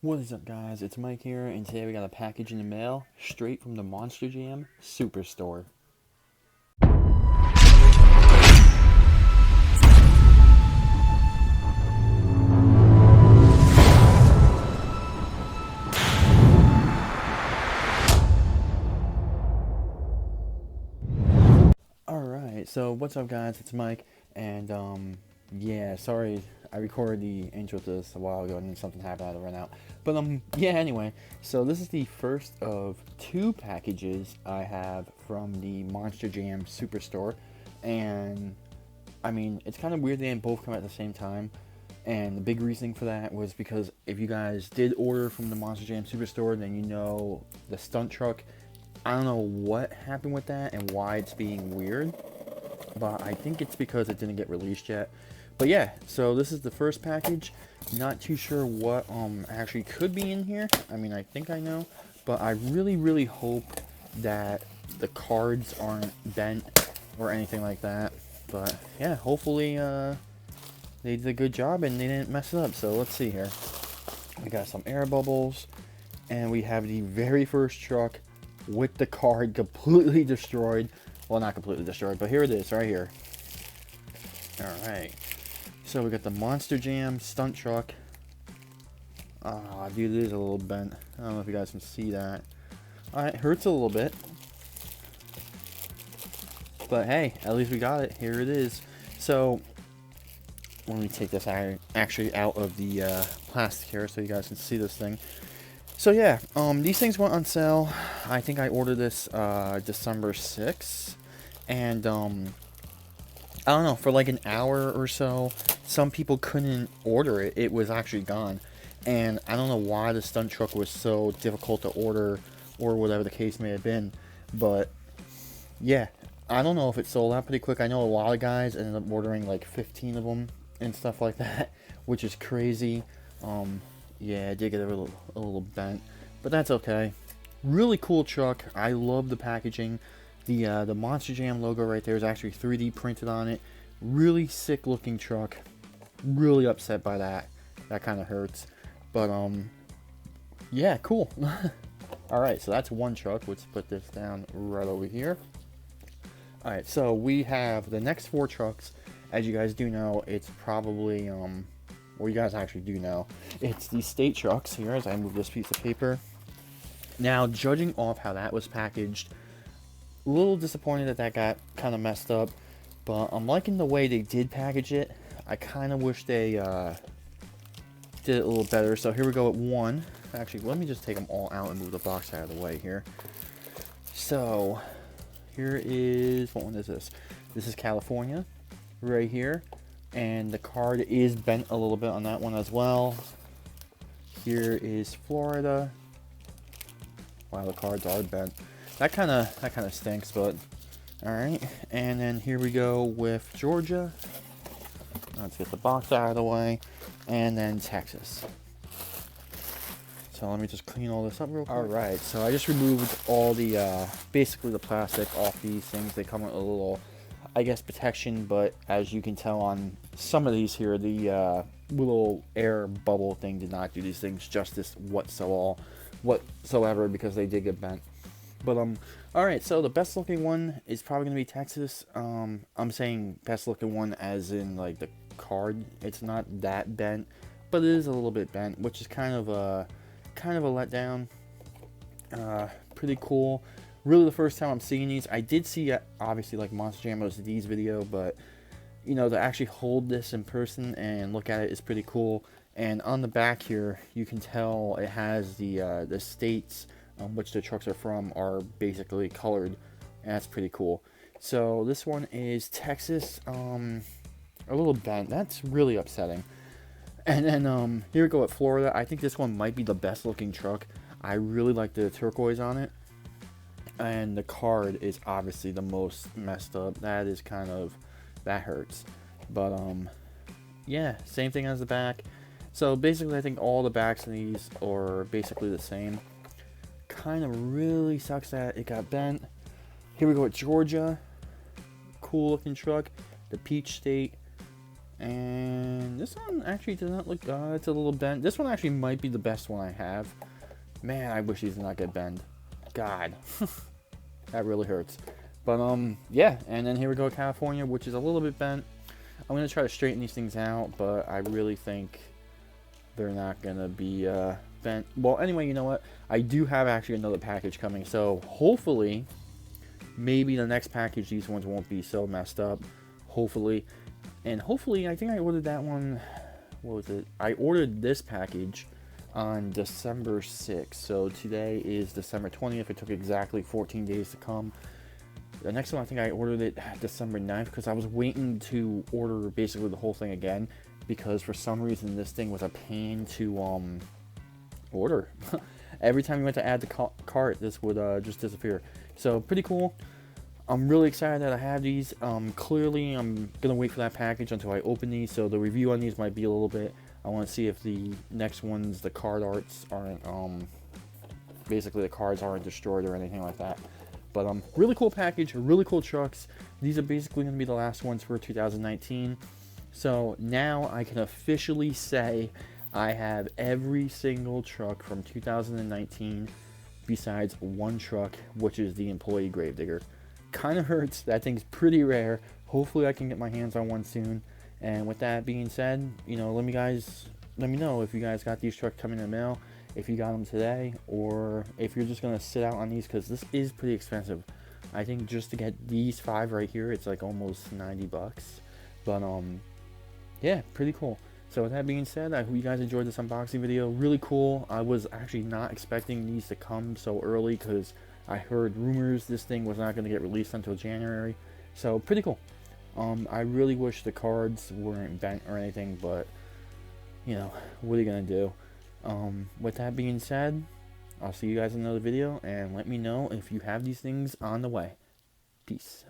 What is up, guys? It's Mike here, and today we got a package in the mail straight from the Monster Jam Superstore. Alright, so what's up, guys? It's Mike, and yeah, sorry, I recorded the intro to this a while ago and then something happened, I had to run out. But yeah, anyway, so this is the first of two packages I have from the Monster Jam Superstore, and I mean, it's kind of weird they didn't both come at the same time. And the big reasoning for that was because if you guys did order from the Monster Jam Superstore, then you know the stunt truck. I don't know what happened with that and why it's being weird, but I think it's because it didn't get released yet. But yeah, so this is the first package. Not too sure what actually could be in here. I mean, I think I know, but I really hope that the cards aren't bent or anything like that. But yeah, hopefully they did a good job and they didn't mess it up. So let's see here. We got some air bubbles, and we have the very first truck with the card completely destroyed. Well, not completely destroyed, but here it is right here. Alright, so we got the Monster Jam stunt truck. Ah, dude, it is a little bent. I don't know if you guys can see that. Alright, hurts a little bit, but hey, at least we got it. Here it is. So let me take this actually out of the plastic here so you guys can see this thing. So yeah, these things went on sale. I think I ordered this December 6th, and I don't know, for like an hour or so, some people couldn't order it. It was actually gone, and I don't know why the stunt truck was so difficult to order, or whatever the case may have been. But yeah, I don't know if it sold out pretty quick. I know a lot of guys ended up ordering like 15 of them and stuff like that, which is crazy. Yeah, I did get a little bent, but that's okay. Really cool truck. I love the packaging. The Monster Jam logo right there is actually 3D printed on it. Really sick looking truck. Really upset by that. That kind of hurts. But yeah, cool. All right, so that's one truck. Let's put this down right over here. All right, so we have the next four trucks. As you guys do know, it's probably well, you guys actually do know, it's the state trucks here as I move this piece of paper. Now, judging off how that was packaged, a little disappointed that that got kind of messed up, but I'm liking the way they did package it. I kind of wish they did it a little better. So here we go at one. Actually, let me just take them all out and move the box out of the way here. So here is, what one is this? This is California right here. And the card is bent a little bit on that one as well. Here is Florida. Wow, the cards are bent. That kind of stinks, but all right. And then here we go with Georgia. Let's get the box out of the way, and then Texas. So let me just clean all this up real quick. All right, so I just removed all the basically the plastic off these things. They come with a little, I guess, protection, but as you can tell on some of these here, the little air bubble thing did not do these things justice whatsoever because they did get bent. But all right, so the best looking one is probably gonna be Texas. I'm saying best looking one as in like the card. It's not that bent, but it is a little bit bent, which is kind of a letdown. Pretty cool. Really, the first time I'm seeing these, I did see obviously like Monster Jam OCD's video, but you know, to actually hold this in person and look at it is pretty cool. And on the back here, you can tell it has the states which the trucks are from are basically colored, and that's pretty cool. So this one is Texas, a little bent. That's really upsetting. And then here we go at Florida. I think this one might be the best looking truck. I really like the turquoise on it. And the card is obviously the most messed up. That is that hurts. But yeah, same thing as the back. So basically I think all the backs of these are basically the same. Kind of really sucks that it got bent. Here we go with Georgia. Cool looking truck. The Peach State. And this one actually does not look, it's a little bent. This one actually might be the best one I have. Man, I wish these did not get bent. God. That really hurts. But, yeah. And then here we go, California, which is a little bit bent. I'm going to try to straighten these things out, but I really think they're not going to be, bent. Well, anyway, you know what? I do have actually another package coming. So, hopefully, maybe the next package, these ones won't be so messed up. Hopefully. And hopefully, I think I ordered that one. What was it? I ordered this package on December 6th. So today is December 20th. It took exactly 14 days to come. The next one, I think I ordered it December 9th because I was waiting to order basically the whole thing again because for some reason this thing was a pain to order. Every time you went to add the cart, this would just disappear. So pretty cool. I'm really excited that I have these. Clearly, I'm going to wait for that package until I open these, so the review on these might be a little bit. I want to see if the next ones, the card arts, aren't, basically the cards aren't destroyed or anything like that. But, really cool package, really cool trucks. These are basically going to be the last ones for 2019. So, now I can officially say I have every single truck from 2019 besides one truck, which is the employee Gravedigger. Kind of hurts. That thing's pretty rare. Hopefully I can get my hands on one soon. And with that being said, you know, let me know if you guys got these trucks coming in the mail, if you got them today, or if you're just gonna sit out on these, because this is pretty expensive. I think just to get these 5 right here, it's like almost 90 bucks. But yeah, pretty cool. So with that being said, I hope you guys enjoyed this unboxing video. Really cool. I was actually not expecting these to come so early because I heard rumors this thing was not going to get released until January. So pretty cool. I really wish the cards weren't bent or anything, but you know, what are you going to do? With that being said, I'll see you guys in another video, and let me know if you have these things on the way. Peace.